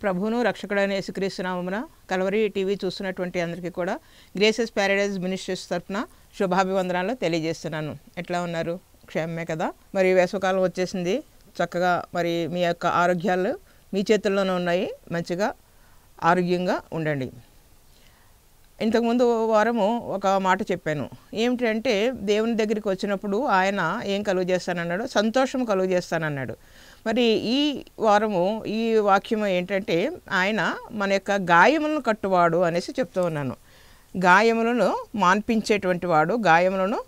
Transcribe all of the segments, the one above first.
ప్రభువును రక్షకుడైన యేసుక్రీస్తు నామమున కల్వరి టీవీ చూస్తున్నటువంటి అందరికీ కూడా గ్రేసెస్ ప్యారడైజ్ మినిస్ట్రీస్ తరఫున శుభాభివందనాలు తెలియజేస్తున్నాను. ఎట్లా ఉన్నారు? క్షేమమే కదా? మరి వేసవకాలం వచ్చేసింది. చక్కగా మరి మీ యొక్క ఆరోగ్యాలు మీ చేతుల్లోనే ఉన్నాయి. మంచిగా ఆరోగ్యంగా ఉండండి. ఇంతకుముందు వారము ఒక మాట చెప్పాను. ఏమిటంటే దేవుని దగ్గరికి వచ్చినప్పుడు ఆయన ఏం కలుగు చేస్తానన్నాడు? సంతోషం కలుగు చేస్తానన్నాడు. మరి ఈ వారము ఈ వాక్యం ఏంటంటే ఆయన మన యొక్క గాయములను కట్టువాడు అనేసి చెప్తూ ఉన్నాను. గాయములను మాన్పించేటువంటి వాడు, గాయములను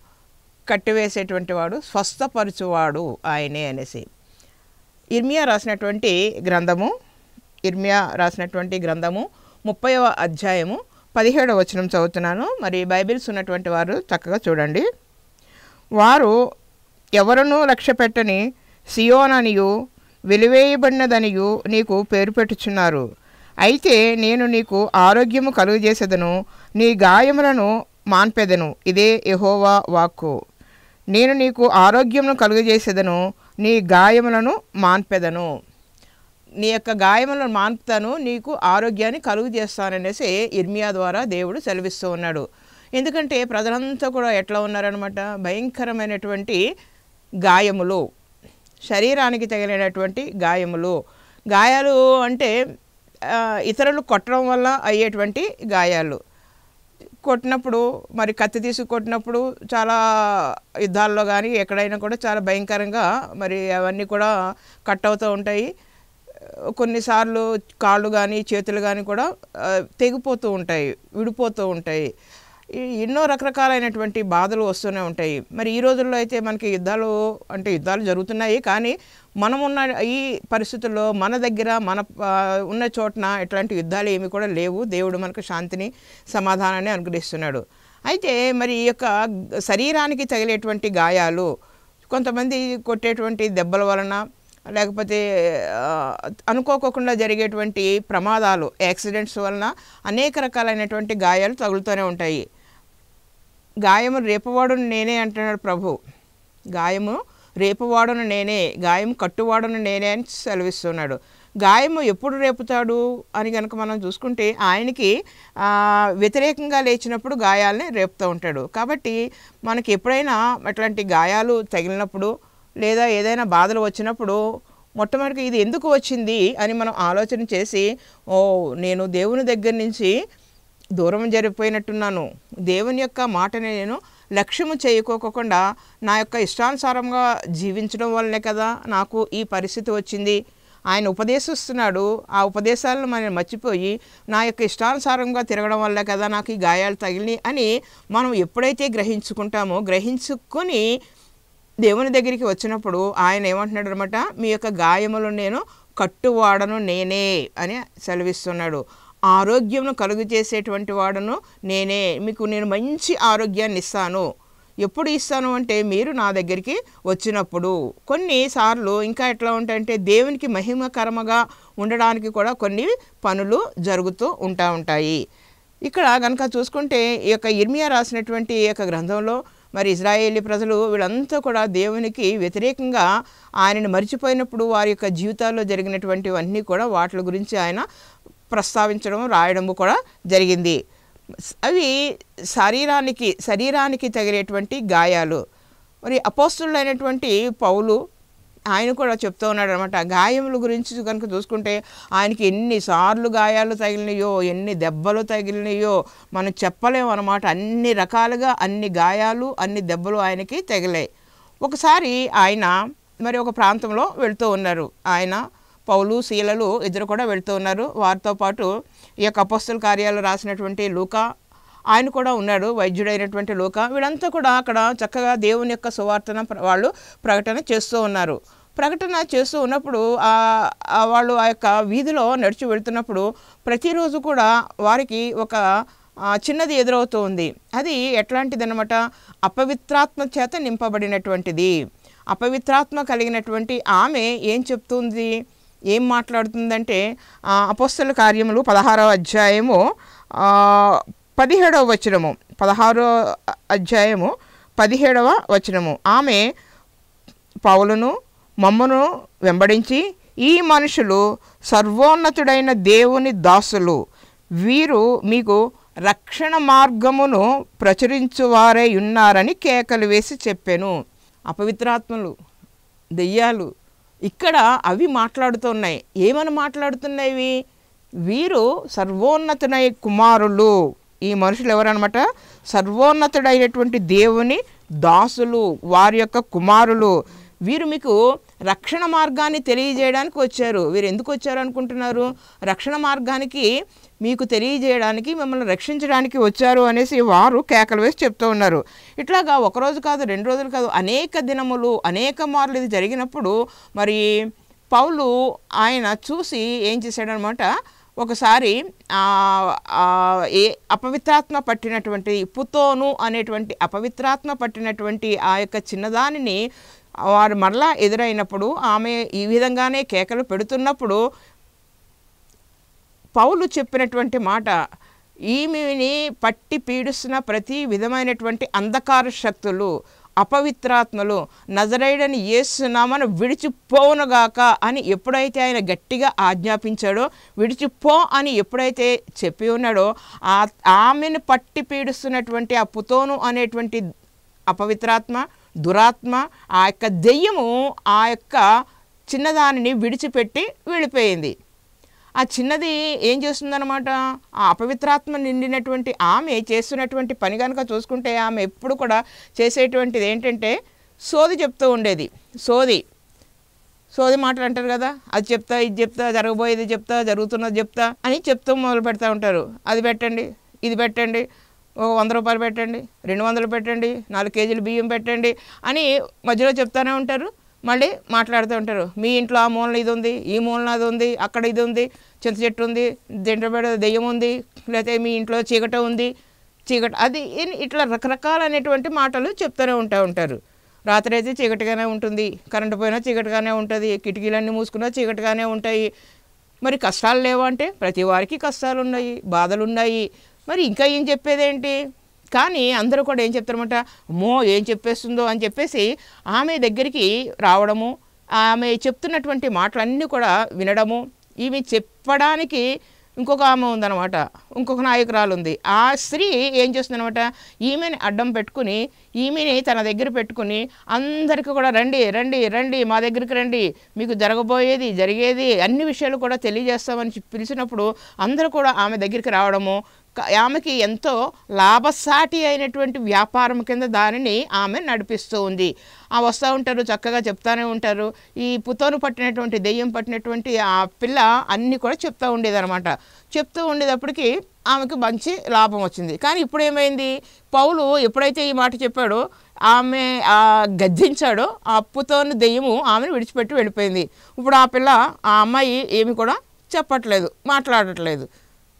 కట్టివేసేటువంటి వాడు, స్వస్థపరచువాడు ఆయనే అనేసి ఇర్మియా రాసినటువంటి గ్రంథము 30వ అధ్యాయము 17వ వచనం చదువుతున్నాను. మరి బైబిల్స్ ఉన్నటువంటి వారు చక్కగా చూడండి. వారు ఎవరునూ లక్ష్య పెట్టని సియోననియు వెలివేయబడినదనియు నీకు పేరు పెట్టుచున్నారు. అయితే నేను నీకు ఆరోగ్యము కలుగజేసేదను, నీ గాయములను మాన్పెదను. ఇదే యెహోవా వాక్కు. నేను నీకు ఆరోగ్యమును కలుగజేసేదను, నీ గాయములను మాన్పెదను. నీ యొక్క గాయములను మాన్పుతాను, నీకు ఆరోగ్యాన్ని కలుగు చేస్తాననేసి ఇర్మియా ద్వారా దేవుడు సెలవిస్తూ ఉన్నాడు. ఎందుకంటే ప్రజలంతా కూడా ఎట్లా ఉన్నారనమాట? భయంకరమైనటువంటి గాయములు, శరీరానికి తగిలినటువంటి గాయాలు అంటే ఇతరులు కొట్టడం వల్ల అయ్యేటువంటి గాయాలు. కొట్టినప్పుడు మరి కత్తి తీసి కొట్టినప్పుడు చాలా యుద్ధాల్లో కానీ ఎక్కడైనా కూడా చాలా భయంకరంగా మరి అవన్నీ కూడా కట్ అవుతూ ఉంటాయి. కొన్నిసార్లు కాళ్ళు కానీ చేతులు కానీ కూడా తెగిపోతూ ఉంటాయి, విడిపోతూ ఉంటాయి. ఎన్నో రకరకాలైనటువంటి బాధలు వస్తూనే ఉంటాయి. మరి ఈ రోజుల్లో అయితే మనకి యుద్ధాలు జరుగుతున్నాయి. కానీ మనమున్న ఈ పరిస్థితుల్లో మన దగ్గర ఉన్న చోటన ఎట్లాంటి యుద్ధాలు ఏమి కూడా లేవు. దేవుడు మనకు శాంతిని, సమాధానాన్ని అనుగ్రహిస్తున్నాడు. అయితే మరి ఈ యొక్క శరీరానికి తగిలేటువంటి గాయాలు, కొంతమంది కొట్టేటువంటి దెబ్బల వలన, లేకపోతే అనుకోకుండా జరిగేటువంటి ప్రమాదాలు, యాక్సిడెంట్స్ వలన అనేక రకాలైనటువంటి గాయాలు తగులుతూనే ఉంటాయి. గాయము రేపవాడును నేనే అంటున్నాడు ప్రభు. గాయము రేపవాడును నేనే, గాయము కట్టువాడును నేనే అని సెలవిస్తున్నాడు. గాయము ఎప్పుడు రేపుతాడు అని కనుక మనం చూసుకుంటే ఆయనకి వ్యతిరేకంగా లేచినప్పుడు గాయాలని రేపుతూ ఉంటాడు. కాబట్టి మనకి ఎప్పుడైనా అట్లాంటి గాయాలు తగిలినప్పుడు లేదా ఏదైనా బాధలు వచ్చినప్పుడు మొట్టమొదటిగా ఇది ఎందుకు వచ్చింది అని మనం ఆలోచన చేసి, నేను దేవుని దగ్గర నుంచి దూరం జరిగిపోయినట్టున్నాను, దేవుని యొక్క మాటని నేను లక్ష్యము చేయకోకుండా నా యొక్క ఇష్టానుసారంగా జీవించడం వల్లనే కదా నాకు ఈ పరిస్థితి వచ్చింది. ఆయన ఉపదేశిస్తున్నాడు, ఆ ఉపదేశాలను మనం మర్చిపోయి నా యొక్క ఇష్టానుసారంగా తిరగడం వల్ల కదా నాకు ఈ గాయాలు తగిలినాయి అని మనం ఎప్పుడైతే గ్రహించుకొని దేవుని దగ్గరికి వచ్చినప్పుడు ఆయన ఏమంటున్నాడు అనమాట? మీ యొక్క గాయములను నేను కట్టువాడను నేనే అని సెలవిస్తున్నాడు. ఆరోగ్యమును కలుగు చేసేటువంటి వాడను నేనే. మీకు నేను మంచి ఆరోగ్యాన్ని ఇస్తాను. ఎప్పుడు ఇస్తాను అంటే మీరు నా దగ్గరికి వచ్చినప్పుడు. కొన్నిసార్లు ఇంకా ఎట్లా ఉంటాయంటే దేవునికి మహిమకరముగా ఉండడానికి కూడా కొన్ని పనులు జరుగుతూ ఉంటాయి. ఇక్కడ కనుక చూసుకుంటే ఈ యొక్క ఇర్మియా రాసినటువంటి ఈ యొక్క గ్రంథంలో మరి ఇజ్రాయేలీ ప్రజలు వీళ్ళంతా కూడా దేవునికి వ్యతిరేకంగా ఆయనను మర్చిపోయినప్పుడు వారి యొక్క జీవితాల్లో జరిగినటువంటివన్నీ కూడా వాటి గురించి ఆయన ప్రస్తావించడం, రాయడము కూడా జరిగింది. అవి శరీరానికి తగిలేటువంటి గాయాలు. మరి అపోస్తలుడైనటువంటి పౌలు ఆయన కూడా చెప్తూ ఉన్నాడు అనమాట. గాయముల గురించి కనుక చూసుకుంటే ఆయనకి ఎన్నిసార్లు గాయాలు తగిలినాయో, ఎన్ని దెబ్బలు తగిలినాయో మనం చెప్పలేము అనమాట. అన్ని రకాలుగా అన్ని గాయాలు, అన్ని దెబ్బలు ఆయనకి తగిలాయి. ఒకసారి ఆయన మరి ఒక ప్రాంతంలో వెళ్తూ ఉన్నారు. ఆయన, పౌలు, శీలలు ఇద్దరు కూడా వెళ్తూ ఉన్నారు. వారితో పాటు ఈ యొక్క అపోస్తల కార్యాలు రాసినటువంటి లూకా ఆయన కూడా ఉన్నాడు, వైద్యుడైనటువంటి లూకా. వీళ్ళంతా కూడా అక్కడ చక్కగా దేవుని యొక్క సువార్తను వాళ్ళు ప్రకటన చేస్తూ ఉన్నారు. ప్రకటన చేస్తూ ఉన్నప్పుడు వాళ్ళు ఆ యొక్క వీధిలో నడిచి వెళ్తున్నప్పుడు ప్రతిరోజు కూడా వారికి ఒక చిన్నది ఎదురవుతూ ఉంది. అది ఎట్లాంటిది అనమాట? అపవిత్రాత్మ చేత నింపబడినటువంటిది. అపవిత్రాత్మ కలిగినటువంటి ఆమె ఏం చెప్తుంది, ఏం మాట్లాడుతుందంటే అపోస్తల కార్యములు 16వ అధ్యాయము 17వ వచనము, 16వ అధ్యాయము 17వ వచనము. ఆమె పౌలును మమ్మను వెంబడించి ఈ మనుషులు సర్వోన్నతుడైన దేవుని దాసులు, వీరు మీకు రక్షణ మార్గమును ప్రచురించువారై ఉన్నారని కేకలు వేసి చెప్పాను. అపవిత్రాత్మలు, దెయ్యాలు ఇక్కడ అవి మాట్లాడుతున్నాయి. ఏమని మాట్లాడుతున్నాయి? వీరు సర్వోన్నతుడై కుమారులు. ఈ మనుషులు ఎవరన్నమాట? సర్వోన్నతుడైనటువంటి దేవుని దాసులు, వారి యొక్క కుమారులు. వీరు మీకు రక్షణ మార్గాన్ని తెలియజేయడానికి వచ్చారు. వీరు ఎందుకు వచ్చారు అనుకుంటున్నారు? రక్షణ మార్గానికి మీకు తెలియజేయడానికి, మిమ్మల్ని రక్షించడానికి వచ్చారు అనేసి వారు కేకలు వేసి చెప్తూ ఉన్నారు. ఇట్లాగా ఒకరోజు కాదు, 2 రోజులు కాదు, అనేక దినములు, అనేక మార్లు ఇది జరిగినప్పుడు మరి పౌలు ఆయన చూసి ఏం చేశాడనమాట, ఒకసారి అపవిత్రాత్మ పట్టినటువంటి పుతోను అనేటువంటి అపవిత్రాత్మ పట్టినటువంటి ఆ యొక్క చిన్నదానిని వారు మరలా ఎదురైనప్పుడు, ఆమె ఈ విధంగానే కేకలు పెడుతున్నప్పుడు పౌలు చెప్పినటువంటి మాట, ఈమెని పట్టి పీడిస్తున్న ప్రతి విధమైనటువంటి అంధకార శక్తులు, అపవిత్రాత్మలు నజరేయుడైన యేసు నామమున విడిచిపోవునుగాక అని ఎప్పుడైతే ఆయన గట్టిగా ఆజ్ఞాపించాడో, విడిచిపో అని ఎప్పుడైతే చెప్పి ఉన్నాడో, ఆమెను పట్టి పీడిస్తున్నటువంటి ఆ పుతోను అనేటువంటి అపవిత్రాత్మ, దురాత్మ, ఆ యొక్క దెయ్యము ఆ యొక్క చిన్నదానిని విడిచిపెట్టి వెళ్ళిపోయింది. ఆ చిన్నది ఏం చేస్తుందన్నమాట, ఆ అపవిత్రాత్మ నిండినటువంటి ఆమె చేస్తున్నటువంటి పని కనుక చూసుకుంటే, ఆమె ఎప్పుడు కూడా చేసేటువంటిది ఏంటంటే సోది చెప్తూ ఉండేది. సోది మాటలు అంటారు కదా, అది చెప్తా, ఇది చెప్తా, జరగబోయేది చెప్తా, జరుగుతున్నది చెప్తా అని చెప్తూ మొదలు పెడతా ఉంటారు. అది పెట్టండి, ఇది పెట్టండి, 100 రూపాయలు పెట్టండి, 200 పెట్టండి, 4 కేజీలు బియ్యం పెట్టండి అని మధ్యలో చెప్తానే ఉంటారు. మళ్ళీ మాట్లాడుతూ ఉంటారు. మీ ఇంట్లో ఆ మూలన ఇది ఉంది, ఈ మూలన అది ఉంది, అక్కడ ఇది ఉంది, చింత చెట్టు ఉంది, దిండ్రబెడ దెయ్యం ఉంది, లేకపోతే మీ ఇంట్లో చీకట ఉంది, చీకట అది, ఇట్లా రకరకాలైనటువంటి మాటలు చెప్తూనే ఉంటారు. రాత్రి అయితే చీకటిగానే ఉంటుంది, కరెంటు పోయినా చీకటిగానే ఉంటుంది, కిటికీలన్నీ మూసుకున్నా చీకటిగానే ఉంటాయి. మరి కష్టాలు లేవా అంటే ప్రతి వారికి కష్టాలు ఉన్నాయి, బాధలు ఉన్నాయి. మరి ఇంకా ఏం చెప్పేదేంటి? కానీ అందరూ కూడా ఏం చెప్తారన్నమాట, అమ్మో ఏం చెప్పేస్తుందో అని చెప్పేసి ఆమె దగ్గరికి రావడము, ఆమె చెప్తున్నటువంటి మాటలన్నీ కూడా వినడము. ఈమె చెప్పడానికి ఇంకొక ఆమె ఉందన్నమాట, ఇంకొక నాయకురాలు ఉంది. ఆ స్త్రీ ఏం చేస్తుందన్నమాట, ఈమెని అడ్డం పెట్టుకుని, ఈమెని తన దగ్గర పెట్టుకుని అందరికీ కూడా రండి రండి రండి, మా దగ్గరికి రండి, మీకు జరగబోయేది జరిగేది అన్ని విషయాలు కూడా తెలియజేస్తామని పిలిచినప్పుడు అందరూ కూడా ఆమె దగ్గరికి రావడము, ఆమెకి ఎంతో లాభసాటి అయినటువంటి వ్యాపారం కింద దానిని ఆమె నడిపిస్తూ ఉంది. వస్తూ ఉంటారు, చక్కగా చెప్తానే ఉంటారు. ఈ పుతోను పట్టినటువంటి దెయ్యం పట్టినటువంటి ఆ పిల్ల అన్నీ కూడా చెప్తూ ఉండేదన్నమాట. చెప్తూ ఉండేటప్పటికి ఆమెకు మంచి లాభం వచ్చింది. కానీ ఇప్పుడు ఏమైంది, పౌలు ఎప్పుడైతే ఈ మాట చెప్పాడో, ఆమె గద్దించాడో, ఆ పుతోను దెయ్యము ఆమెను విడిచిపెట్టి వెళ్ళిపోయింది. ఇప్పుడు ఆ పిల్ల, ఆ అమ్మాయి ఏమి కూడా చెప్పట్లేదు, మాట్లాడట్లేదు,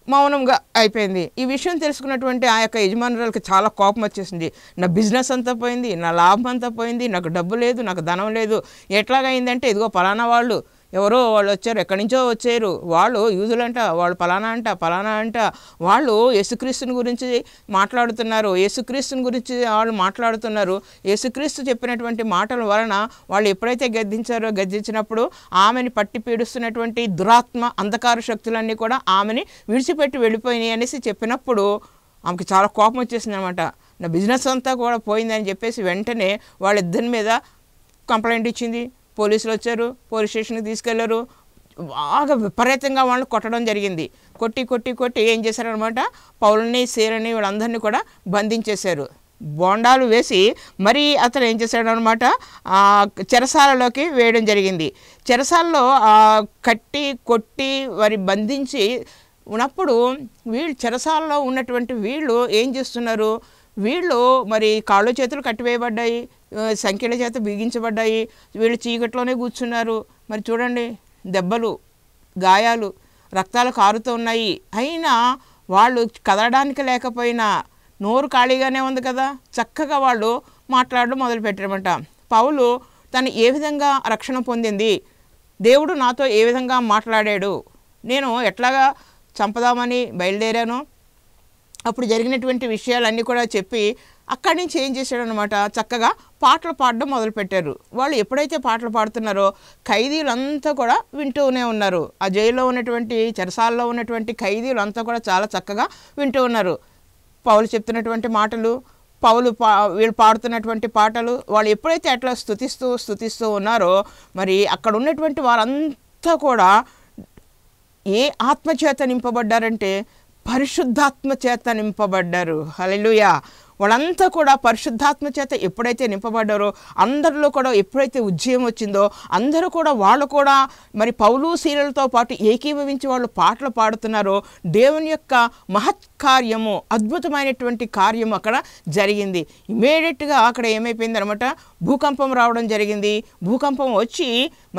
మౌనంగా అయిపోయింది. ఈ విషయం తెలుసుకున్నటువంటి ఆ యొక్క యజమానురాలకి చాలా కోపం వచ్చేసింది. నా బిజినెస్ అంతా పోయింది, నా లాభం అంతా పోయింది, నాకు డబ్బు లేదు, నాకు ధనం లేదు. ఎట్లాగైందంటే, ఇదిగో పలానా వాళ్ళు ఎవరో వాళ్ళు వచ్చారు, ఎక్కడి నుంచో వచ్చారు, వాళ్ళు యూదులంట, వాళ్ళు పలానా అంట, వాళ్ళు యేసుక్రీస్తుని గురించి మాట్లాడుతున్నారు, యేసుక్రీస్తుని గురించి వాళ్ళు మాట్లాడుతున్నారు. యేసుక్రీస్తు చెప్పినటువంటి మాటల వలన వాళ్ళు ఎప్పుడైతే గద్దించినప్పుడు ఆమెని పట్టి పీడిస్తున్నటువంటి దురాత్మ, అంధకార శక్తులన్నీ కూడా ఆమెని విడిచిపెట్టి వెళ్ళిపోయినాయి అనేసి చెప్పినప్పుడు ఆమెకి చాలా కోపం వచ్చేసింది అనమాట. నా బిజినెస్ అంతా కూడా పోయిందని చెప్పేసి వెంటనే వాళ్ళిద్దరి మీద కంప్లైంట్ ఇచ్చింది. పోలీసులు వచ్చారు, పోలీస్ స్టేషన్కి తీసుకెళ్లారు. బాగా విపరీతంగా వాళ్ళని కొట్టడం జరిగింది. కొట్టి ఏం చేశారనమాట, పౌలుని, సీలని వీళ్ళందరినీ కూడా బంధించేశారు. బోండాలు వేసి మరి అతను ఏం చేశాడనమాట, చెరసాలలోకి వేయడం జరిగింది. చెరసాలలో కట్టి కొట్టి వారి బంధించి ఉన్నప్పుడు వీళ్ళు చెరసాలలో ఉన్నటువంటి వీళ్ళు ఏం చేస్తున్నారు, వీళ్ళు మరి కాళ్ళు చేతులు కట్టివేయబడ్డాయి, సంఖ్యల చేత బిగించబడ్డాయి, వీళ్ళు చీకట్లోనే కూర్చున్నారు. మరి చూడండి, దెబ్బలు, గాయాలు, రక్తాలు కారుతూ ఉన్నాయి. అయినా వాళ్ళు కదలడానికి లేకపోయినా నోరు ఖాళీగానే ఉంది కదా, చక్కగా వాళ్ళు మాట్లాడడం మొదలుపెట్టారన్నమాట. పౌలు తను ఏ విధంగా రక్షణ పొందింది, దేవుడు నాతో ఏ విధంగా మాట్లాడాడు, నేను ఎట్లాగా చంపదామని బయలుదేరాను, అప్పుడు జరిగినటువంటి విషయాలన్నీ కూడా చెప్పి అక్కడి నుంచి ఏం చేశాడనమాట, చక్కగా పాటలు పాడడం మొదలుపెట్టారు. వాళ్ళు ఎప్పుడైతే పాటలు పాడుతున్నారో ఖైదీలంతా కూడా వింటూనే ఉన్నారు. ఆ జైల్లో ఉన్నటువంటి చెరసాల్లో ఉన్నటువంటి ఖైదీలంతా కూడా చాలా చక్కగా వింటూ ఉన్నారు. పౌలు చెప్తున్నటువంటి మాటలు, వీళ్ళు పాడుతున్నటువంటి పాటలు, వాళ్ళు ఎప్పుడైతే అట్లా స్తుతిస్తూ ఉన్నారో మరి అక్కడ ఉన్నటువంటి వారంతా కూడా ఏ ఆత్మచేత నింపబడ్డారంటే పరిశుద్ధాత్మ చేత నింపబడ్డారు. హల్లెలూయా. వాళ్ళంతా కూడా పరిశుద్ధాత్మ చేత ఎప్పుడైతే నింపబడ్డారో, అందరిలో కూడా ఎప్పుడైతే ఉజ్జయం వచ్చిందో, అందరూ కూడా వాళ్ళు కూడా మరి పౌలు శీలలతో పాటు ఏకీభవించి వాళ్ళు పాటలు పాడుతున్నారో, దేవుని యొక్క మహత్కార్యము, అద్భుతమైనటువంటి కార్యము అక్కడ జరిగింది. ఇమీడియట్గా అక్కడ ఏమైపోయింది అనమాట, భూకంపం రావడం జరిగింది. భూకంపం వచ్చి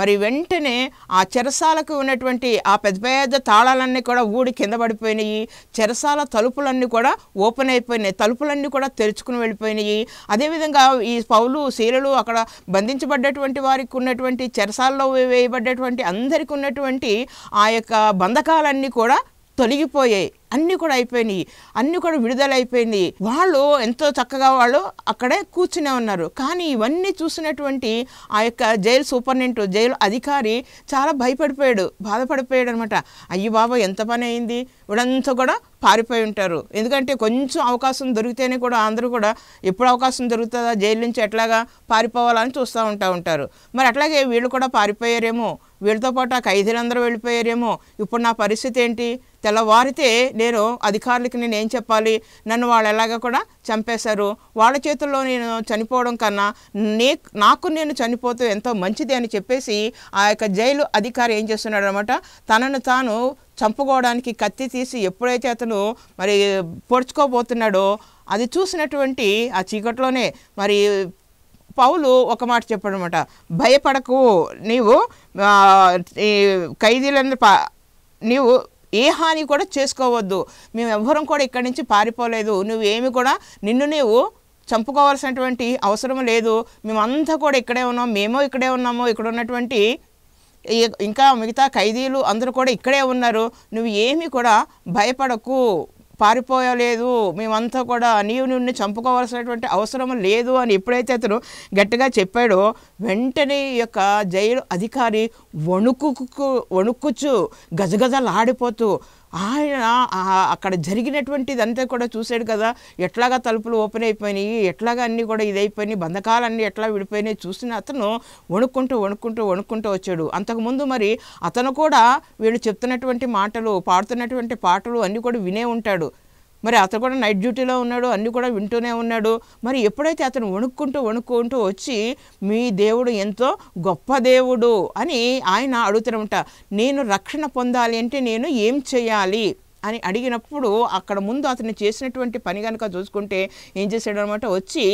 మరి వెంటనే ఆ చెరసాలకు ఉన్నటువంటి ఆ పెద్ద పెద్ద తాళాలన్నీ కూడా ఊడి కింద పడిపోయినాయి. చెరసాల తలుపులన్నీ కూడా ఓపెన్ అయిపోయినాయి, తలుపులన్నీ కూడా తెరుచుకుని వెళ్ళిపోయినాయి. అదేవిధంగా ఈ పౌలు శీలలు అక్కడ బంధించబడ్డటువంటి వారికి ఉన్నటువంటి చెరసాల్లో వేయబడ్డటువంటి అందరికీ ఉన్నటువంటి ఆ యొక్క బంధకాలన్నీ కూడా తొలగిపోయాయి, అన్నీ కూడా అయిపోయినాయి, అన్నీ కూడా విడుదలైపోయింది. వాళ్ళు ఎంతో చక్కగా వాళ్ళు అక్కడే కూర్చునే ఉన్నారు. కానీ ఇవన్నీ చూసినటువంటి ఆ యొక్క జైలు సూపరింటెండెంట్, జైలు అధికారి చాలా భయపడిపోయాడు, బాధపడిపోయాడు అనమాట. అయ్యి బాబా ఎంత పని అయింది, వీళ్ళంతా కూడా పారిపోయి ఉంటారు. ఎందుకంటే కొంచెం అవకాశం దొరికితేనే కూడా అందరూ కూడా ఎప్పుడు అవకాశం దొరుకుతుందా జైలు నుంచి ఎట్లాగా పారిపోవాలని చూస్తూ ఉంటారు. మరి అట్లాగే వీళ్ళు కూడా పారిపోయారేమో, వీళ్ళతో పాటు ఆ ఖైదీలందరూ వెళ్ళిపోయారేమో. ఇప్పుడు నా పరిస్థితి ఏంటి, తెల్లవారితే నేను అధికారులకి నేను ఏం చెప్పాలి, నన్ను వాళ్ళు ఎలాగా కూడా చంపేశారు, వాళ్ళ చేతుల్లో నేను చనిపోవడం కన్నా నాకు నేను చనిపోతే ఎంతో మంచిది అని చెప్పేసి ఆ యొక్క జైలు అధికారి ఏం చేస్తున్నాడు అనమాట, తనను తాను చంపుకోవడానికి కత్తి తీసి ఎప్పుడైతే అతను మరి పొడుచుకోబోతున్నాడో అది చూసినటువంటి ఆ చీకట్లోనే మరి పౌలు ఒక మాట చెప్పాడు అనమాట, భయపడకు, నీవు ఖైదీలను నీవు ఏ హాని కూడా చేసుకోవద్దు, మేము ఎవ్వరం కూడా ఇక్కడి నుంచి పారిపోలేదు, నువ్వేమి కూడా నిన్ను నీవు చంపుకోవాల్సినటువంటి అవసరం లేదు, మేమంతా కూడా ఇక్కడే ఉన్నాం, మేము ఇక్కడే ఉన్నాము, ఇక్కడ ఉన్నటువంటి ఇంకా మిగతా ఖైదీలు అందరూ కూడా ఇక్కడే ఉన్నారు, నువ్వు ఏమీ కూడా భయపడకు, పారిపోయలేదు, మేమంతా కూడా నిన్ను చంపుకోవాల్సినటువంటి అవసరం లేదు అని ఎప్పుడైతే అతను గట్టిగా చెప్పాడో వెంటనే ఈ యొక్క జైలు అధికారి వణుకుచు గజగజలాడిపోతూ ఆయన అక్కడ జరిగినటువంటిదంతా కూడా చూశాడు కదా, ఎట్లాగా తలుపులు ఓపెన్ అయిపోయినాయి, ఎట్లాగా అన్నీ కూడా ఇదైపోయినాయి, బంధకాలన్నీ ఎట్లా విడిపోయినాయి చూసిన అతను వణుక్కుంటూ వచ్చాడు. అంతకుముందు మరి అతను కూడా వీళ్ళు చెప్తున్నటువంటి మాటలు, పాడుతున్నటువంటి పాటలు అన్నీ కూడా వినే ఉంటాడు. మరి అతను కూడా నైట్ డ్యూటీలో ఉన్నాడు, అన్నీ కూడా వింటూనే ఉన్నాడు. మరి ఎప్పుడైతే అతను వణుక్కుంటూ వచ్చి మీ దేవుడు ఎంతో గొప్ప దేవుడు అని ఆయన అడుగుతారంట, నేను రక్షణ పొందాలి అంటే నేను ఏం చేయాలి అని అడిగినప్పుడు అక్కడ ముందు అతను చేసినటువంటి పని కనుక చూసుకుంటే ఏం చేశాడు అనమాట, వచ్చి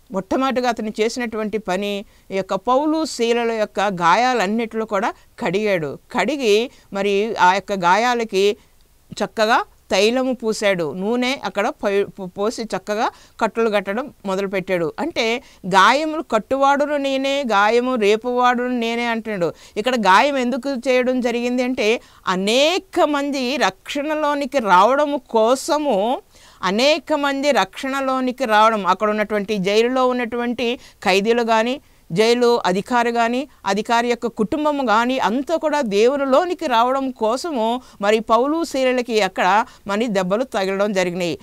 మొట్టమొదటిగా అతను చేసినటువంటి పని ఈ యొక్క పౌలు శీలల యొక్క గాయాలన్నిటిలో కూడా కడిగి మరి ఆ యొక్క గాయాలకి చక్కగా తైలము పూసాడు, నూనె అక్కడ పోసి చక్కగా కట్టులు కట్టడం మొదలుపెట్టాడు. అంటే గాయములు కట్టువాడును నేనే, గాయము రేపువాడును నేనే అంటాడు. ఇక్కడ గాయం ఎందుకు చేయడం జరిగింది అంటే అనేక మంది రక్షణలోనికి రావడము కోసము, అక్కడ ఉన్నటువంటి జైలులో ఉన్నటువంటి ఖైదీలు కానీ, జైలు అధికారి కానీ, అధికారి యొక్క కుటుంబము కానీ అంతా కూడా దేవునిలోనికి రావడం కోసము మరి పౌలు శీలలకి అక్కడ మరి దెబ్బలు తగలడం జరిగినాయి.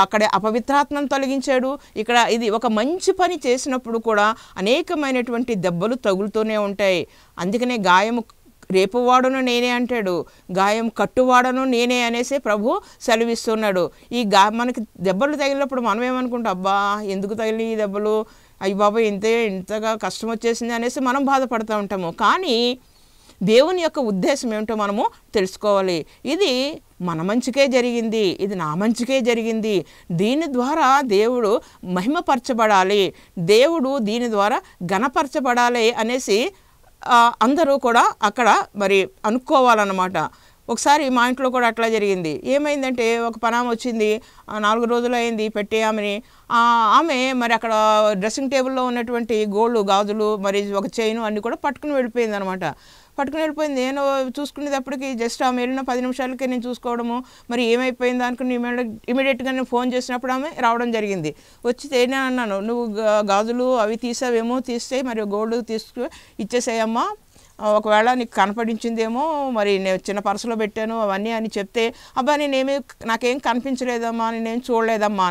అక్కడ అపవిత్రాత్మను తొలగించాడు. ఇక్కడ ఇది ఒక మంచి పని చేసినప్పుడు కూడా అనేకమైనటువంటి దెబ్బలు తగులుతూనే ఉంటాయి. అందుకనే గాయము రేపువాడును నేనే అంటాడు, గాయం కట్టువాడను నేనే అనేసి ప్రభు సెలవిస్తున్నాడు. మనకి దెబ్బలు తగిలినప్పుడు మనం ఏమనుకుంటాం, అబ్బా ఎందుకు తగిలి ఈ దెబ్బలు, అయ్యి బాబా ఇంతగా కష్టం వచ్చేసింది అనేసి మనం బాధపడుతూ ఉంటాము. కానీ దేవుని యొక్క ఉద్దేశం ఏమిటో మనము తెలుసుకోవాలి. ఇది మన మంచికే జరిగింది, ఇది నా మంచికే జరిగింది, దీని ద్వారా దేవుడు మహిమపరచబడాలి, దేవుడు దీని ద్వారా ఘనపరచబడాలి అనేసి అందరూ కూడా అక్కడ మరి అనుకోవాలన్నమాట. ఒకసారి మా ఇంట్లో కూడా అట్లా జరిగింది. ఏమైందంటే ఒక పనామ వచ్చింది, 4 రోజులు అయింది పెట్టి ఆమె మరి అక్కడ డ్రెస్సింగ్ టేబుల్లో ఉన్నటువంటి గోల్డ్ గాజులు మరి ఒక చైను అన్నీ కూడా పట్టుకుని వెళ్ళిపోయింది అనమాట. పట్టుకుని వెళ్ళిపోయింది. నేను చూసుకునేటప్పటికి జస్ట్ ఆమె వెళ్ళిన 10 నిమిషాలకే నేను చూసుకోవడము, మరి ఏమైపోయింది అనుకుని ఇమీడియట్గా నేను ఫోన్ చేసినప్పుడు ఆమె రావడం జరిగింది. వచ్చితే నేను అన్నాను, నువ్వు గాజులు అవి తీసావేమో, తీస్తే మరి గోల్డ్ ఇచ్చేసేయమ్మా, ఒకవేళ నీకు కనపడించిందేమో, మరి నేను చిన్న పర్సులో పెట్టాను అవన్నీ అని చెప్తే, అబ్బా నాకేం కనిపించలేదమ్మా, నేనేం చూడలేదమ్మా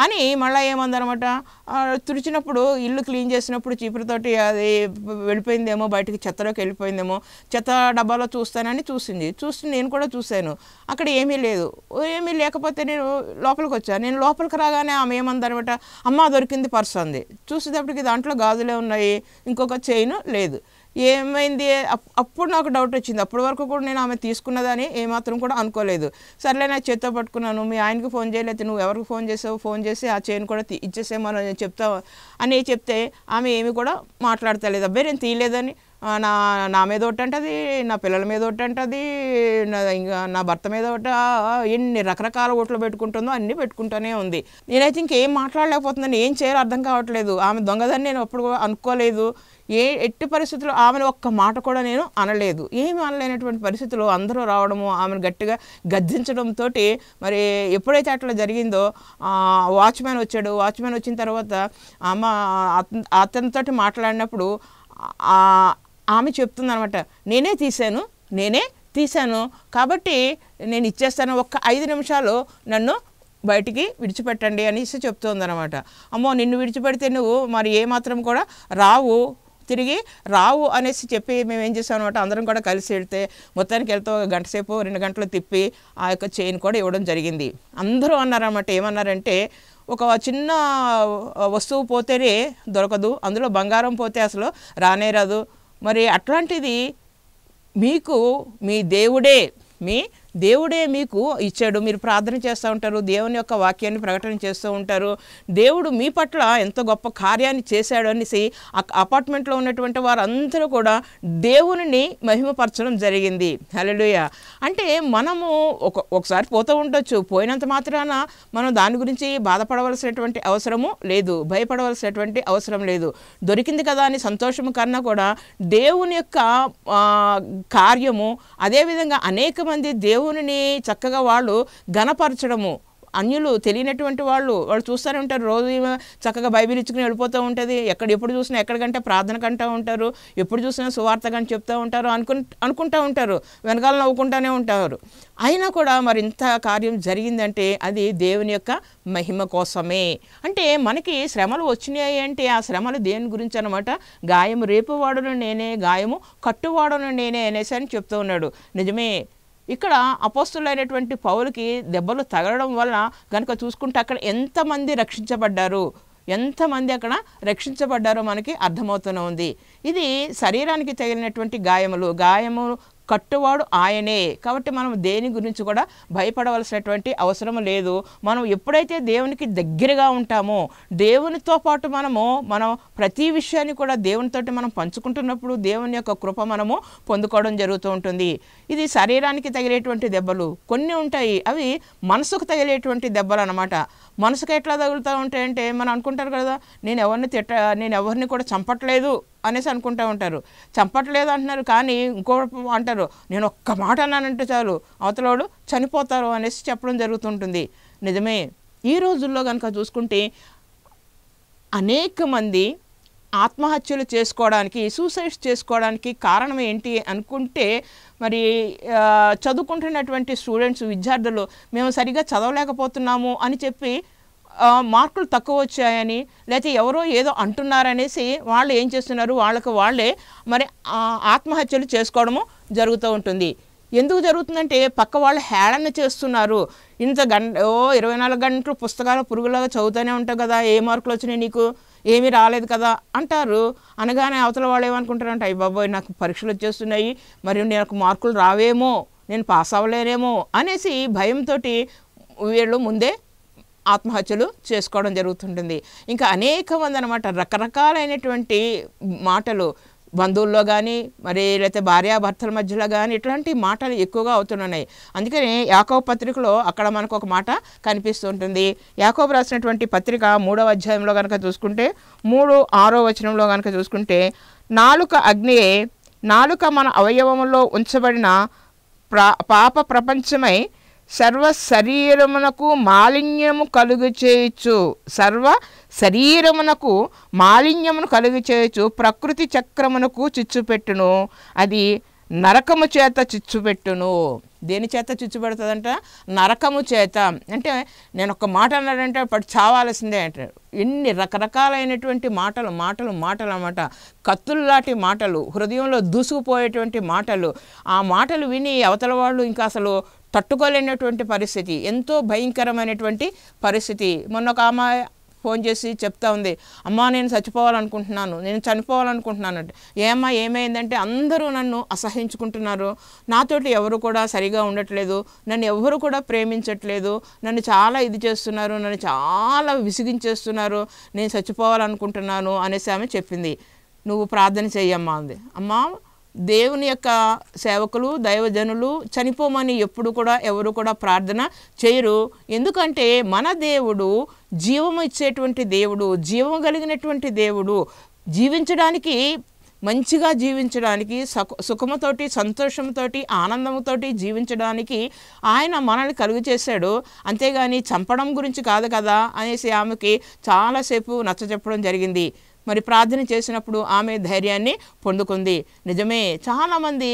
అని మళ్ళీ ఏమందనమాట, తుడిచినప్పుడు ఇల్లు క్లీన్ చేసినప్పుడు చీపురుతోటి అది వెళ్ళిపోయిందేమో, బయటికి చెత్తలోకి వెళ్ళిపోయిందేమో, చెత్త డబ్బాలో చూస్తానని చూసి నేను కూడా చూశాను, అక్కడ ఏమీ లేదు. ఏమీ లేకపోతే నేను లోపలికి వచ్చాను. నేను లోపలికి రాగానే ఆమె ఏమందనమాట, అమ్మ దొరికింది పర్సు అంది. చూసేటప్పటికి దాంట్లో గాజులే ఉన్నాయి, ఇంకొక చైన్ లేదు. ఏమైంది అప్పుడు నాకు డౌట్ వచ్చింది. అప్పటి వరకు కూడా నేను ఆమె తీసుకున్నదని ఏమాత్రం కూడా అనుకోలేదు. సర్లే నాకు చేత్తో పట్టుకున్నాను, మీ ఆయనకి ఫోన్ చేయలేదు, నువ్వు ఎవరికి ఫోన్ చేసావు, ఫోన్ చేసి ఆ చైన్ కూడా ఇచ్చేసేమని చెప్తావు అని చెప్తే ఆమె ఏమి కూడా మాట్లాడతలేదు. అబ్బాయి నేను తీయలేదని, నా మీద ఒకటి అంటది, నా పిల్లల మీద ఒకటి అంటది, ఇంకా నా భర్త మీద ఒకటి, ఎన్ని రకరకాల ఓట్లు పెట్టుకుంటుందో అన్నీ పెట్టుకుంటూనే ఉంది. నేనైతే ఇంకేం మాట్లాడలేకపోతున్నాను, ఏం చేయాలో అర్థం కావట్లేదు. ఆమె దొంగదని నేను ఎప్పుడు అనుకోలేదు. ఎట్టి పరిస్థితుల్లో ఆమెను ఒక్క మాట కూడా నేను అనలేదు. ఏమి అనలేనటువంటి పరిస్థితుల్లో అందరూ రావడము, ఆమెను గట్టిగా గద్దించడంతో మరి ఎప్పుడైతే అట్లా జరిగిందో వాచ్మెన్ వచ్చాడు. వాచ్మెన్ వచ్చిన తర్వాత అతనితో మాట్లాడినప్పుడు ఆమె చెప్తుంది అనమాట, నేనే తీశాను కాబట్టి నేను ఇచ్చేస్తాను, ఒక్క 5 నిమిషాలు నన్ను బయటికి విడిచిపెట్టండి అనేసి చెప్తుందనమాట. అమ్మో నిన్ను విడిచిపెడితే నువ్వు మరి ఏమాత్రం కూడా తిరిగి రావు అనేసి చెప్పి మేము ఏం చేసాం అనమాట, అందరం కూడా కలిసి వెళ్తే మొత్తానికి వెళ్తే 1 గంట సేపు 2 గంటలు తిప్పి ఆ యొక్క చైన్ కూడా ఇవ్వడం జరిగింది. అందరూ అన్నారన్నమాట, ఏమన్నారంటే ఒక చిన్న వస్తువు పోతేనే దొరకదు, అందులో బంగారం పోతే అసలు రానే రాదు, మరి అట్లాంటిది మీకు మీ దేవుడే మీకు ఇచ్చాడు. మీరు ప్రార్థన చేస్తూ ఉంటారు, దేవుని యొక్క వాక్యాన్ని ప్రకటన చేస్తూ ఉంటారు, దేవుడు మీ పట్ల ఎంతో గొప్ప కార్యాన్ని చేశాడు అనేసి అపార్ట్మెంట్లో ఉన్నటువంటి వారందరూ కూడా దేవుని మహిమపరచడం జరిగింది. హల్లెలూయా. అంటే మనము ఒకసారి పోతూ ఉండొచ్చు, పోయినంత మాత్రాన మనం దాని గురించి బాధపడవలసినటువంటి అవసరము లేదు, భయపడవలసినటువంటి అవసరం లేదు. దొరికింది కదా అని సంతోషము కన్నా కూడా దేవుని యొక్క కార్యము, అదేవిధంగా అనేక మంది దేవునిని చక్కగా వాళ్ళు ఘనపరచడము, అన్యులు తెలియనటువంటి వాళ్ళు చూస్తూనే ఉంటారు, రోజు చక్కగా బైబిల్ ఇచ్చుకుని వెళ్ళిపోతూ ఉంటుంది, ఎప్పుడు చూసినా ఎక్కడికంటే ప్రార్థన కంటూ ఉంటారు, ఎప్పుడు చూసినా సువార్త కానీ చెప్తూ ఉంటారు, అనుకుంటూ ఉంటారు, వెనకాల నవ్వుకుంటూనే ఉంటారు. అయినా కూడా మరి ఇంత కార్యం జరిగిందంటే అది దేవుని యొక్క మహిమ కోసమే. అంటే మనకి శ్రమలు వచ్చినాయి అంటే ఆ శ్రమలు దేని గురించి అనమాట, గాయము రేపువాడును నేనే, గాయము కట్టువాడును నేనే అనేసి అని చెప్తూ ఉన్నాడు. నిజమే, ఇక్కడ అపోస్తులైనటువంటి పౌలుకి దెబ్బలు తగలడం వల్ల కనుక చూసుకుంటే అక్కడ ఎంతమంది అక్కడ రక్షించబడ్డారో మనకి అర్థమవుతూనే ఉంది. ఇది శరీరానికి తగిలినటువంటి గాయము కట్టువాడు ఆయనే. కాబట్టి మనం దేని గురించి కూడా భయపడవలసినటువంటి అవసరం లేదు. మనం ఎప్పుడైతే దేవునికి దగ్గరగా ఉంటామో, దేవునితో పాటు మనం ప్రతి విషయాన్ని కూడా దేవునితోటి మనం పంచుకుంటున్నప్పుడు దేవుని యొక్క కృప మనము పొందుకోవడం జరుగుతూ ఉంటుంది. ఇది శరీరానికి తగిలేటువంటి దెబ్బలు కొన్ని ఉంటాయి, అవి మనసుకు తగిలేటువంటి దెబ్బలు అనమాట. మనసుకు ఎట్లా తగులుతూ ఉంటాయంటే, మనం అనుకుంటారు కదా, నేను ఎవరిని కూడా చంపట్లేదు అనేసి అనుకుంటూ ఉంటారు. చంపట్లేదు అంటున్నారు, కానీ ఇంకో అంటారు, నేను ఒక్క మాట అన్నానంటే చాలు అవతలోడు చనిపోతారు అనేసి చెప్పడం జరుగుతుంటుంది. నిజమే, ఈ రోజుల్లో కనుక చూసుకుంటే అనేక మంది ఆత్మహత్యలు చేసుకోవడానికి, సూసైడ్స్ చేసుకోవడానికి కారణం ఏంటి అనుకుంటే, మరి చదువుకుంటున్నటువంటి స్టూడెంట్స్, విద్యార్థులు మేము సరిగా చదవలేకపోతున్నాము అని చెప్పి మార్కులు తక్కువ వచ్చాయని, లేకపోతే ఎవరో ఏదో అంటున్నారనేసి వాళ్ళు ఏం చేస్తున్నారు, వాళ్ళే మరి ఆత్మహత్యలు చేసుకోవడము జరుగుతూ ఉంటుంది. ఎందుకు జరుగుతుందంటే పక్క వాళ్ళు హేళన చేస్తున్నారు. 24 గంటలు పుస్తకాలు పురుగులాగా చదువుతూనే ఉంటావు కదా, ఏ మార్కులు వచ్చినాయి నీకు, ఏమీ రాలేదు కదా అంటారు. అనగానే అవతల వాళ్ళు ఏమనుకుంటారంటే, అయ్య బాబోయ్ నాకు పరీక్షలు వచ్చేస్తున్నాయి, మరియు నాకు మార్కులు రావేమో, నేను పాస్ అవ్వలేనేమో అనేసి భయంతో వీళ్ళు ముందే ఆత్మహత్యలు చేసుకోవడం జరుగుతుంటుంది. ఇంకా అనేక మంది అనమాట రకరకాలైనటువంటి మాటలు, బంధువుల్లో కానీ మరి లేకపోతే భార్యాభర్తల మధ్యలో కానీ ఇట్లాంటి మాటలు ఎక్కువగా అవుతున్నాయి. అందుకని యాకోబు పత్రికలో అక్కడ మనకు ఒక మాట కనిపిస్తుంటుంది. యాకోబు రాసినటువంటి పత్రిక 3వ అధ్యాయంలో కనుక చూసుకుంటే 3:6 వచనంలో కనుక చూసుకుంటే, నాలుక అగ్నియే నాలుక మన అవయవములో ఉంచబడిన పాప ప్రపంచమై సర్వ శరీరమునకు మాలిన్యము కలుగు చేయొచ్చు. సర్వ శరీరమునకు మాలిన్యమును కలుగు చేయొచ్చు. ప్రకృతి చక్రమునకు చిచ్చుపెట్టును, అది నరకము చేత చిచ్చుపెట్టును. దేని చేత చిచ్చుపెడుతుందంట? నరకము చేత. అంటే నేను ఒక మాట అన్నాడంటే పడి చావాల్సిందే అంటాడు. ఎన్ని రకరకాలైనటువంటి మాటలు అన్నమాట. కత్తుల్లాంటి మాటలు, హృదయంలో దూసుకుపోయేటువంటి మాటలు. ఆ మాటలు విని అవతల వాళ్ళు ఇంకా అసలు తట్టుకోలేనటువంటి పరిస్థితి, ఎంతో భయంకరమైనటువంటి పరిస్థితి. మొన్న ఒక అమ్మాయి ఫోన్ చేసి చెప్తా ఉంది, అమ్మా నేను చనిపోవాలనుకుంటున్నాను అంటే. ఏమ్మా ఏమైందంటే, అందరూ నన్ను అసహించుకుంటున్నారు, నాతోటి ఎవరు కూడా సరిగా ఉండట్లేదు, నన్ను ఎవరు కూడా ప్రేమించట్లేదు, నన్ను చాలా ఇది చేస్తున్నారు, నన్ను చాలా విసిగించేస్తున్నారు, నేను చచ్చిపోవాలనుకుంటున్నాను అనేసి ఆమె చెప్పింది. నువ్వు ప్రార్థన చెయ్యమ్మా అంది. అమ్మా, దేవుని యొక్క సేవకులు, దైవజనులు చనిపోమని ఎప్పుడు కూడా ఎవరు కూడా ప్రార్థన చేయరు. ఎందుకంటే మన దేవుడు జీవము ఇచ్చేటువంటి దేవుడు, జీవము కలిగినటువంటి దేవుడు. జీవించడానికి, మంచిగా జీవించడానికి, సుఖముతోటి, సంతోషంతోటి, ఆనందంతోటి జీవించడానికి ఆయన మనల్ని కలుగు చేశాడు. అంతేగాని చంపడం గురించి కాదు కదా అనేసి ఆమెకి చాలాసేపు నచ్చచెప్పడం జరిగింది. మరి ప్రార్థన చేసినప్పుడు ఆమె ధైర్యాన్ని పొందుకుంది. నిజమే, చాలామంది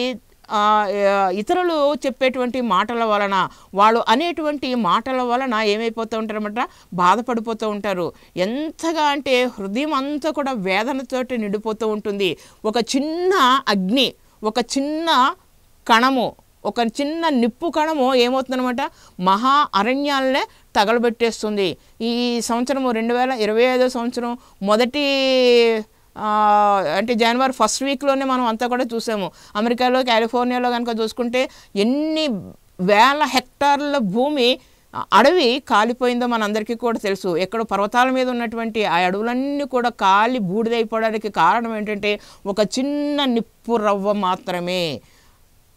ఇతరులు చెప్పేటువంటి మాటల వలన, వాళ్ళు అనేటువంటి మాటల వలన ఏమైపోతూ ఉంటారన్నమాట, బాధపడిపోతూ ఉంటారు. ఎంతగా అంటే హృదయం అంతా కూడా వేదనతోటి నిండిపోతూ ఉంటుంది. ఒక చిన్న అగ్ని, ఒక చిన్న కణము, ఒక చిన్న నిప్పు కణము ఏమవుతుందన్నమాట, మహా అరణ్యాలనే తగలబెట్టేస్తుంది. ఈ సంవత్సరము 2025 సంవత్సరం మొదటి అంటే జనవరి 1st వీక్లోనే మనం అంతా కూడా చూసాము. అమెరికాలో, కాలిఫోర్నియాలో కనుక చూసుకుంటే ఎన్ని వేల హెక్టార్ల భూమి, అడవి కాలిపోయిందో మనందరికీ కూడా తెలుసు. ఎక్కడో పర్వతాల మీద ఉన్నటువంటి ఆ అడవులన్నీ కూడా కాలి బూడిదైపోవడానికి కారణం ఏంటంటే ఒక చిన్న నిప్పు రవ్వ మాత్రమే.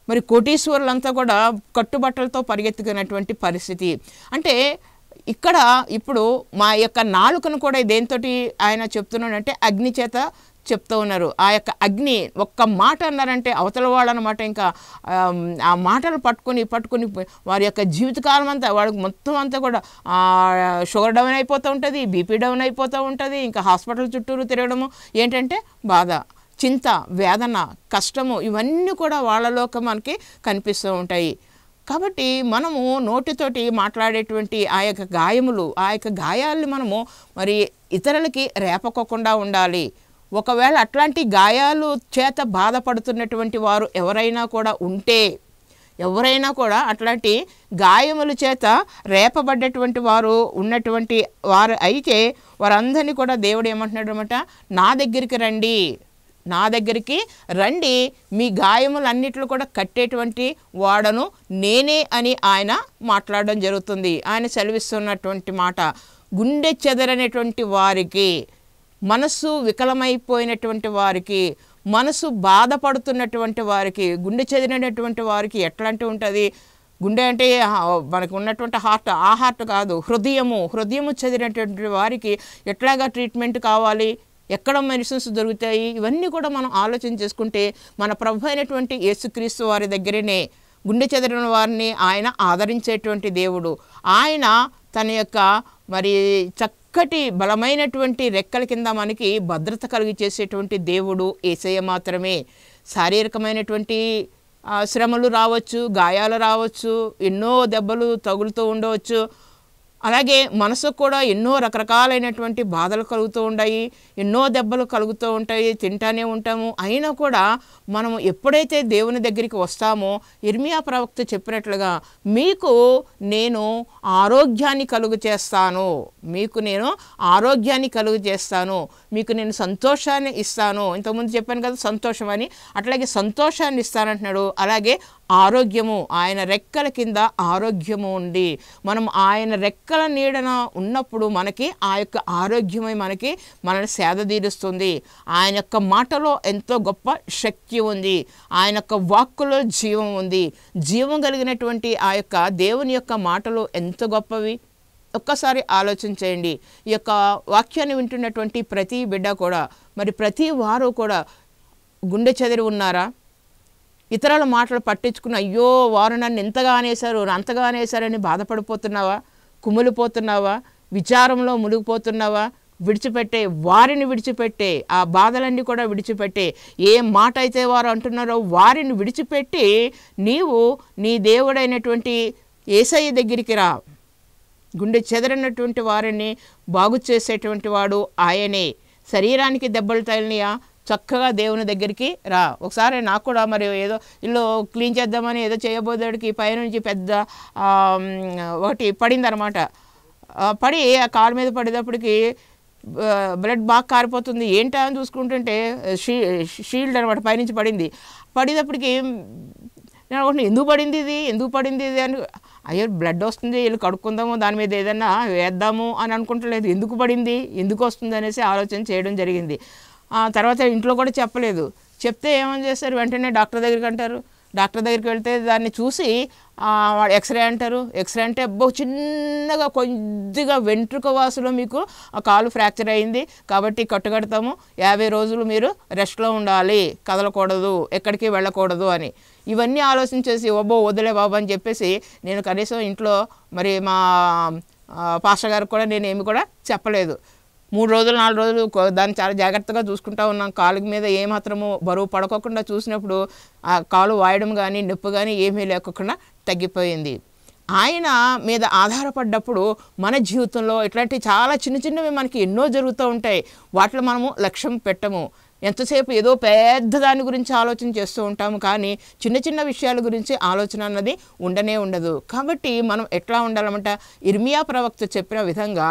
మరి కోటీశ్వరులంతా కూడా కట్టుబట్టలతో పరిగెత్తుకున్నటువంటి పరిస్థితి. అంటే ఇక్కడ ఇప్పుడు మా యొక్క నాలుకను కూడా దేంతోటి ఆయన చెప్తున్నాడంటే అగ్ని చేత చెప్తూ ఉన్నారు. ఆ యొక్క అగ్ని ఒక్క మాట అన్నారంటే అవతల వాళ్ళు అనమాట, ఇంకా ఆ మాటలు పట్టుకుని వారి యొక్క జీవితకాలం అంతా, వాడికి మొత్తం అంతా కూడా షుగర్ డౌన్ అయిపోతూ ఉంటుంది, బీపీ డౌన్ అయిపోతూ ఉంటుంది. ఇంకా హాస్పిటల్ చుట్టూరు తిరగడము, ఏంటంటే బాధ, చింత, వేదన, కష్టము, ఇవన్నీ కూడా వాళ్ళలోకి మనకి కనిపిస్తూ ఉంటాయి. కాబట్టి మనము నోటితోటి మాట్లాడేటువంటి ఆ యొక్క గాయములు, ఆ యొక్క గాయాలని మనము మరి ఇతరులకి రేపకోకుండా ఉండాలి. ఒకవేళ అట్లాంటి గాయాలు చేత బాధపడుతున్నటువంటి వారు ఎవరైనా కూడా ఉంటే, ఎవరైనా కూడా అట్లాంటి గాయముల చేత రేపబడ్డటువంటి వారు ఉన్నటువంటి వారు అయితే వారందరినీ కూడా దేవుడు ఏమంటున్నాడు అనమాట, నా దగ్గరికి రండి, మీ గాయములన్నిట్లు కూడా కట్టేటువంటి వాడను నేనే అని ఆయన మాట్లాడడం జరుగుతుంది. ఆయన సెలవిస్తున్నటువంటి మాట, గుండె చెదరనేటువంటి వారికి, మనసు వికలమైపోయినటువంటి వారికి, మనసు బాధపడుతున్నటువంటి వారికి, గుండె చెదిరినటువంటి వారికి ఎట్లాంటి ఉంటుంది? గుండె అంటే మనకు ఉన్నటువంటి హార్ట్, ఆ హార్ట్ కాదు, హృదయము చెదిరినటువంటి వారికి ఎట్లాగా ట్రీట్మెంట్ కావాలి, ఎక్కడ మెడిసిన్స్ దొరుకుతాయి, ఇవన్నీ కూడా మనం ఆలోచన చేసుకుంటే మన ప్రభు అయినటువంటి యేసుక్రీస్తు వారి దగ్గరనే గుండె చెదిరిన వారిని ఆయన ఆదరించేటువంటి దేవుడు. ఆయన తన యొక్క మరి చక్కటి బలమైనటువంటి రెక్కల కింద మనకి భద్రత కలిగి చేసేటువంటి దేవుడు యేసయ్య మాత్రమే. శారీరకమైనటువంటి శ్రమలు రావచ్చు, గాయాలు రావచ్చు, ఎన్నో దెబ్బలు తగులుతూ ఉండవచ్చు. అలాగే మనసుకు కూడా ఎన్నో రకరకాలైనటువంటి బాధలు కలుగుతూ ఉంటాయి, ఎన్నో దెబ్బలు కలుగుతూ ఉంటాయి, తింటానే ఉంటాము. అయినా కూడా మనము ఎప్పుడైతే దేవుని దగ్గరికి వస్తామో, ఇర్మియా ప్రవక్త చెప్పినట్లుగా మీకు నేను ఆరోగ్యాన్ని కలుగు చేస్తాను, మీకు నేను సంతోషాన్ని ఇస్తాను. ఇంతకుముందు చెప్పాను కదా సంతోషం అని, అట్లాగే సంతోషాన్ని ఇస్తానంటున్నాడు. అలాగే ఆరోగ్యము, ఆయన రెక్కల కింద ఆరోగ్యము ఉంది. మనం ఆయన రెక్కల నీడన ఉన్నప్పుడు మనకి ఆ యొక్క ఆరోగ్యమై మనల్ని సేదతీరుస్తుంది. ఆయన యొక్క మాటలో ఎంతో గొప్ప శక్తి ఉంది, ఆయన యొక్క వాక్కులో జీవం ఉంది. జీవం కలిగినటువంటి ఆ యొక్క దేవుని యొక్క మాటలు ఎంత గొప్పవి ఒక్కసారి ఆలోచన చేయండి. ఈ యొక్క వాక్యాన్ని వింటున్నటువంటి ప్రతి బిడ్డ కూడా, మరి ప్రతి వారు కూడా గుండె చెదిరి ఉన్నారా? ఇతరుల మాటలు పట్టించుకుని అయ్యో వారు నన్ను ఇంతగా అనేశారు అంతగా అనేశారని బాధపడిపోతున్నావా, కుమిలిపోతున్నావా, విచారంలో మునిగిపోతున్నావా? విడిచిపెట్టే, వారిని విడిచిపెట్టే, ఆ బాధలన్నీ కూడా విడిచిపెట్టే, ఏ మాట అయితే వారు అంటున్నారో వారిని విడిచిపెట్టి నీవు నీ దేవుడైనటువంటి యేసయ్య దగ్గరికి రా. గుండె చెదరనటువంటి వారిని బాగు చేసేటువంటి వాడు ఆయనే. శరీరానికి దెబ్బలు తగిలినయా, చక్కగా దేవుని దగ్గరికి రా. ఒకసారి నాకు కూడా మరి ఏదో ఇల్లు క్లీన్ చేద్దామని ఏదో చేయబోదేడికి పైనుంచి పెద్ద ఒకటి పడిందనమాట. పడి ఆ కాలు మీద పడేటప్పటికి బ్లడ్ బాగా కారిపోతుంది. ఏంటా అని చూసుకుంటుంటే షీల్డ్ అనమాట పైనుంచి పడింది. పడేటప్పటికి నేను అనుకుంటున్నాను ఎందుకు పడింది ఇది అని. అయ్యో బ్లడ్ వస్తుంది, వీళ్ళు కడుక్కుందాము, దాని మీద ఏదైనా వేద్దాము అని అనుకుంటలేదు. ఎందుకు పడింది, ఎందుకు వస్తుంది అనేసి ఆలోచన చేయడం జరిగింది. తర్వాత ఇంట్లో కూడా చెప్పలేదు. చెప్తే ఏమని చేస్తారు, వెంటనే డాక్టర్ దగ్గరికి అంటారు. డాక్టర్ దగ్గరికి వెళ్తే దాన్ని చూసి వాడు ఎక్స్రే అంటారు. ఎక్స్రే అంటే చిన్నగా కొద్దిగా వెంట్రుక వాసులో మీకు ఆ కాలు ఫ్రాక్చర్ అయింది కాబట్టి కట్టుకడతాము, 50 రోజులు మీరు రెస్ట్లో ఉండాలి, కదలకూడదు, ఎక్కడికి వెళ్ళకూడదు అని. ఇవన్నీ ఆలోచన చేసి వదిలే బాబు అని చెప్పేసి నేను కనీసం ఇంట్లో మరి మా పాస్టర్ గారికి కూడా నేను ఏమి కూడా చెప్పలేదు. 3 రోజులు 4 రోజులు దాన్ని చాలా జాగ్రత్తగా చూసుకుంటూ ఉన్నాం. కాలు మీద ఏమాత్రము బరువు పడుకోకుండా చూసినప్పుడు ఆ కాలు వాయడం కానీ నొప్పి కానీ ఏమీ లేకుండా తగ్గిపోయింది. ఆయన మీద ఆధారపడ్డప్పుడు మన జీవితంలో ఇట్లాంటి చాలా చిన్నవి మనకి ఎన్నో జరుగుతూ ఉంటాయి. వాటిలో మనము లక్ష్యం పెట్టము. ఎంతసేపు ఏదో పెద్ద దాని గురించి ఆలోచన చేస్తూ ఉంటాము, కానీ చిన్న విషయాల గురించి ఆలోచన అన్నది ఉండదు. కాబట్టి మనం ఎట్లా ఉండాలన్నమాట, ఇర్మియా ప్రవక్త చెప్పిన విధంగా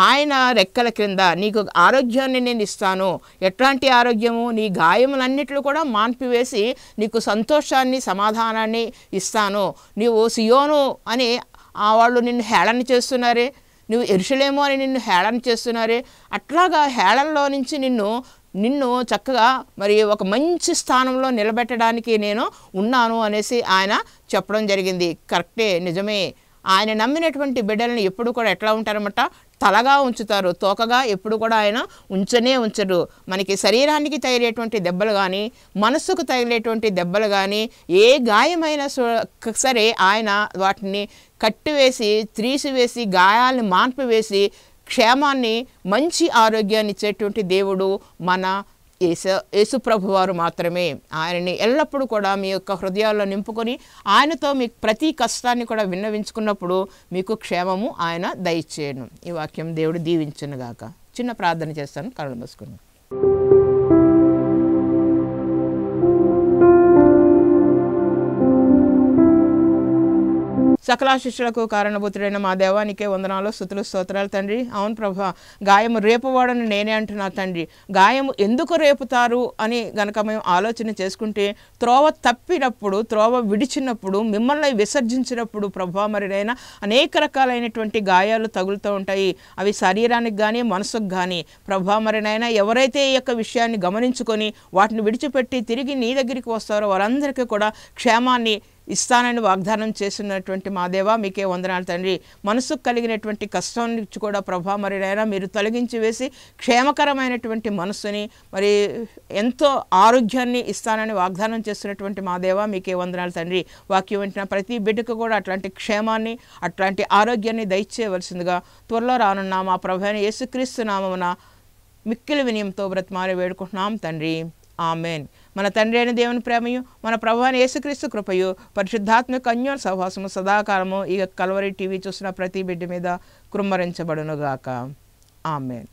ఆయన రెక్కల క్రింద నీకు ఆరోగ్యాన్ని నేను ఇస్తాను. ఎట్లాంటి ఆరోగ్యము, నీ గాయములన్నిటిలో కూడా మాన్పివేసి నీకు సంతోషాన్ని సమాధానాన్ని ఇస్తాను. నీవు సియోను అని వాళ్ళు నిన్ను హేళన చేస్తున్నారే, నువ్వు యెరూషలేము అని నిన్ను హేళన చేస్తున్నారే, అట్లాగా హేళనలో నుంచి నిన్ను చక్కగా మరి ఒక మంచి స్థానంలో నిలబెట్టడానికి నేను ఉన్నాను అనేసి ఆయన చెప్పడం జరిగింది. కరెక్టే, నిజమే. ఆయన నమ్మినటువంటి బిడ్డలను ఎప్పుడు కూడా ఎట్లా ఉంటారన్నమాట, తలగా ఉంచుతారు, తోకగా ఎప్పుడు కూడా ఆయన ఉంచరు. మనకి శరీరానికి తగిలేటువంటి దెబ్బలు కానీ, మనస్సుకు తగిలేటువంటి దెబ్బలు కానీ, ఏ గాయమైనా సరే ఆయన వాటిని కట్టివేసి, త్రీసివేసి, గాయాలను మాన్పివేసి క్షేమాన్ని, మంచి ఆరోగ్యాన్ని ఇచ్చేటువంటి దేవుడు మన యేసు ప్రభువారు మాత్రమే. ఆయనని ఎల్లప్పుడూ కూడా మీ యొక్క హృదయాల్లో నింపుకొని ఆయనతో మీ ప్రతి కష్టాన్ని కూడా విన్నవించుకున్నప్పుడు మీకు క్షేమము ఆయన దయచేయను. ఈ వాక్యం దేవుడు దీవించునుగాక. చిన్న ప్రార్థన చేస్తాను, కళ్ళు మూసుకుని. సకలాశిష్యులకు కారణభూతుడైన మా దేవానికే వందనాలు, స్తుతులు, స్తోత్రాలు తండ్రి. అవును ప్రభా, గాయము రేపువాడని నేనే అంటున్నా తండ్రి. గాయము ఎందుకు రేపుతారు అని గనక మేము ఆలోచన చేసుకుంటే, త్రోవ తప్పినప్పుడు, త్రోవ విడిచినప్పుడు, మిమ్మల్ని విసర్జించినప్పుడు ప్రభా మరినైనా అనేక రకాలైనటువంటి గాయాలు తగులుతూ ఉంటాయి. అవి శరీరానికి కానీ మనసుకు కానీ ప్రభా మరినైనా ఎవరైతే ఈ యొక్క విషయాన్ని గమనించుకొని వాటిని విడిచిపెట్టి తిరిగి నీ దగ్గరికి వస్తారో వారందరికీ కూడా క్షేమాన్ని ఇస్తానని వాగ్దానం చేస్తున్నటువంటి మా దేవా మీకే వందనాలు తండ్రి. మనసుకు కలిగినటువంటి కష్టం నుంచి కూడా ప్రభా మరినైనా మీరు తొలగించి వేసి క్షేమకరమైనటువంటి మనస్సుని మరి ఎంతో ఆరోగ్యాన్ని ఇస్తానని వాగ్దానం చేస్తున్నటువంటి మా దేవా మీకే వందనాలు తండ్రి. వాక్యం వింటున్న ప్రతి బిడ్డకు కూడా అట్లాంటి క్షేమాన్ని, అట్లాంటి ఆరోగ్యాన్ని దయచేయవలసిందిగా త్వరలో రానున్న మా ప్రభువైన యేసుక్రీస్తు నామమున మిక్కిలి వినయంతో బ్రతిమాలి వేడుకుంటున్నాం తండ్రి. ఆమెన్. మన తండ్రి అయిన దేవుని ప్రేమయు, మన ప్రభువైన యేసుక్రీస్తు కృపయు, పరిశుద్ధాత్మక అన్యోన్య సహవాసము సదాకాలము ఈ కల్వరి టీవీ చూసిన ప్రతి బిడ్డ మీద కృమ్మరించబడునుగాక. ఆమెన్.